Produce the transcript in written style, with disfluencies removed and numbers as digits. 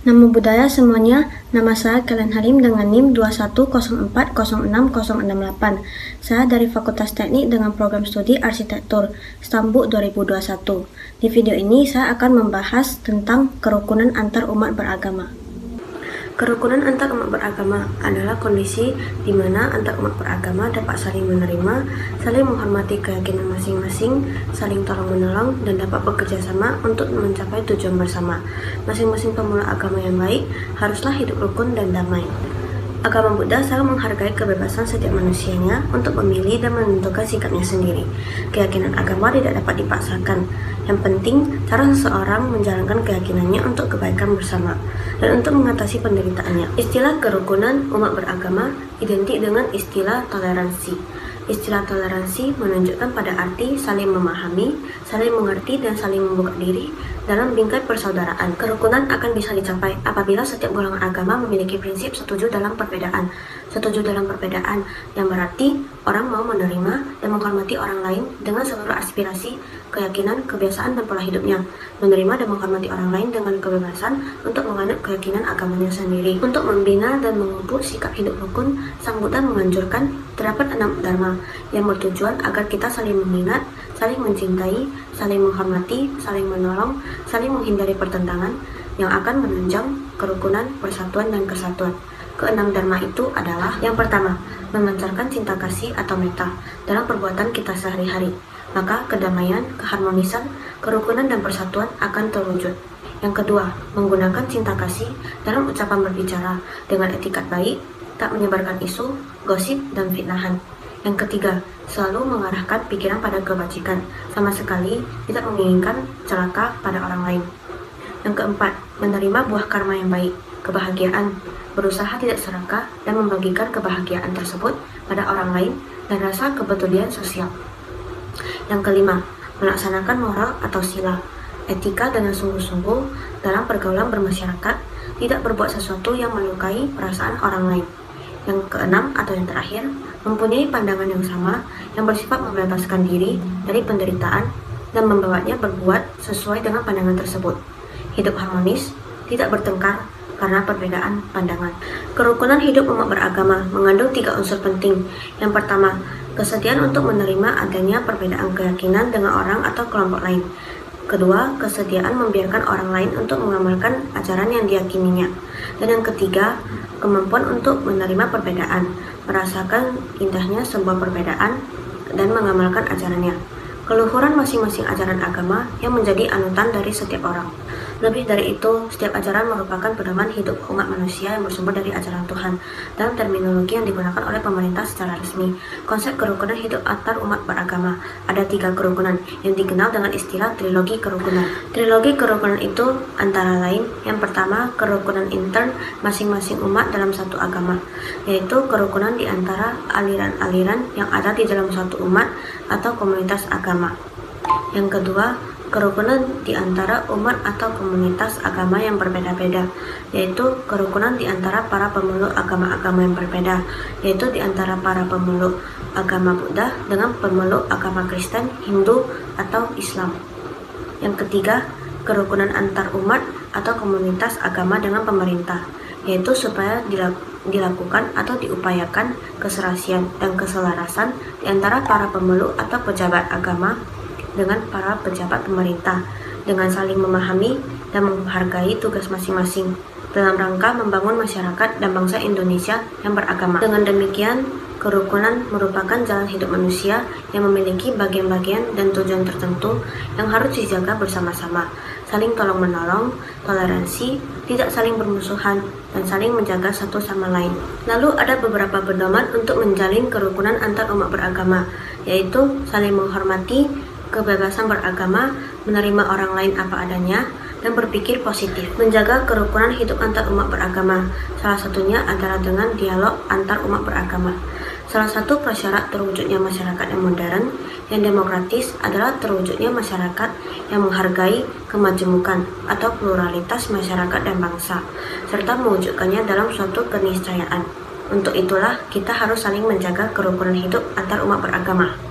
Nama budaya semuanya, nama saya Kelen Halim dengan NIM 2104060668. Saya dari Fakultas Teknik dengan program studi Arsitektur, Stambuk 2021. Di video ini saya akan membahas tentang kerukunan antar umat beragama. Kerukunan antar umat beragama adalah kondisi di mana antar umat beragama dapat saling menerima, saling menghormati keyakinan masing-masing, saling tolong-menolong, dan dapat bekerja sama untuk mencapai tujuan bersama. Masing-masing pemula agama yang baik haruslah hidup rukun dan damai. Agama Buddha sangat menghargai kebebasan setiap manusianya untuk memilih dan menentukan sikapnya sendiri. Keyakinan agama tidak dapat dipaksakan. Yang penting, cara seseorang menjalankan keyakinannya untuk kebaikan bersama dan untuk mengatasi penderitaannya. Istilah kerukunan umat beragama identik dengan istilah toleransi. Istilah toleransi menunjukkan pada arti saling memahami, saling mengerti, dan saling membuka diri dalam bingkai persaudaraan. Kerukunan akan bisa dicapai apabila setiap golongan agama memiliki prinsip setuju dalam perbedaan. Setuju dalam perbedaan yang berarti orang mau menerima dan menghormati orang lain dengan seluruh aspirasi, keyakinan, kebiasaan, dan pola hidupnya. Menerima dan menghormati orang lain dengan kebebasan untuk menganut keyakinan agamanya sendiri. Untuk membina dan memupuk sikap hidup rukun, Sang Buddha menganjurkan terdapat 6 dharma yang bertujuan agar kita saling mengingat, saling mencintai, saling menghormati, saling menolong, saling menghindari pertentangan yang akan menunjang kerukunan, persatuan, dan kesatuan. Keenam dharma itu adalah: yang pertama, memancarkan cinta kasih atau metta dalam perbuatan kita sehari-hari. Maka kedamaian, keharmonisan, kerukunan, dan persatuan akan terwujud. Yang kedua, menggunakan cinta kasih dalam ucapan berbicara dengan etikat baik, tak menyebarkan isu, gosip, dan fitnahan. Yang ketiga, selalu mengarahkan pikiran pada kebajikan, sama sekali tidak menginginkan celaka pada orang lain. Yang keempat, menerima buah karma yang baik, kebahagiaan, berusaha tidak serakah dan membagikan kebahagiaan tersebut pada orang lain, dan rasa kepedulian sosial. Yang kelima, melaksanakan moral atau sila, etika dengan sungguh-sungguh dalam pergaulan bermasyarakat, tidak berbuat sesuatu yang melukai perasaan orang lain. Yang keenam atau yang terakhir, mempunyai pandangan yang sama yang bersifat membebaskan diri dari penderitaan dan membawanya berbuat sesuai dengan pandangan tersebut. Hidup harmonis, tidak bertengkar karena perbedaan pandangan. Kerukunan hidup umat beragama mengandung 3 unsur penting. Yang pertama, kesediaan untuk menerima adanya perbedaan keyakinan dengan orang atau kelompok lain. Kedua, kesediaan membiarkan orang lain untuk mengamalkan ajaran yang diyakininya. Dan yang ketiga, kemampuan untuk menerima perbedaan, merasakan indahnya sebuah perbedaan, dan mengamalkan ajarannya. Keluhuran masing-masing ajaran agama yang menjadi anutan dari setiap orang. Lebih dari itu, setiap ajaran merupakan pedoman hidup umat manusia yang bersumber dari ajaran Tuhan dalam terminologi yang digunakan oleh pemerintah secara resmi. Konsep kerukunan hidup antar umat beragama. Ada 3 kerukunan yang dikenal dengan istilah trilogi kerukunan. Trilogi kerukunan itu antara lain: yang pertama, kerukunan intern masing-masing umat dalam satu agama, yaitu kerukunan di antara aliran-aliran yang ada di dalam suatu umat atau komunitas agama. Yang kedua, kerukunan di antara umat atau komunitas agama yang berbeda-beda, yaitu kerukunan di antara para pemeluk agama-agama yang berbeda, yaitu di antara para pemeluk agama Buddha dengan pemeluk agama Kristen, Hindu, atau Islam. Yang ketiga, kerukunan antar umat atau komunitas agama dengan pemerintah, yaitu supaya dilakukan atau diupayakan keserasian dan keselarasan di antara para pemeluk atau pejabat agama dengan para pejabat pemerintah, dengan saling memahami dan menghargai tugas masing-masing dalam rangka membangun masyarakat dan bangsa Indonesia yang beragama. Dengan demikian, kerukunan merupakan jalan hidup manusia yang memiliki bagian-bagian dan tujuan tertentu yang harus dijaga bersama-sama, saling tolong-menolong, toleransi, tidak saling bermusuhan, dan saling menjaga satu sama lain. Lalu ada beberapa pedoman untuk menjalin kerukunan antar umat beragama, yaitu saling menghormati, kebebasan beragama, menerima orang lain apa adanya, dan berpikir positif. Menjaga kerukunan hidup antar umat beragama, salah satunya adalah dengan dialog antar umat beragama. Salah satu prasyarat terwujudnya masyarakat yang modern, yang demokratis adalah terwujudnya masyarakat yang menghargai kemajemukan atau pluralitas masyarakat dan bangsa, serta mewujudkannya dalam suatu keniscayaan. Untuk itulah kita harus saling menjaga kerukunan hidup antar umat beragama.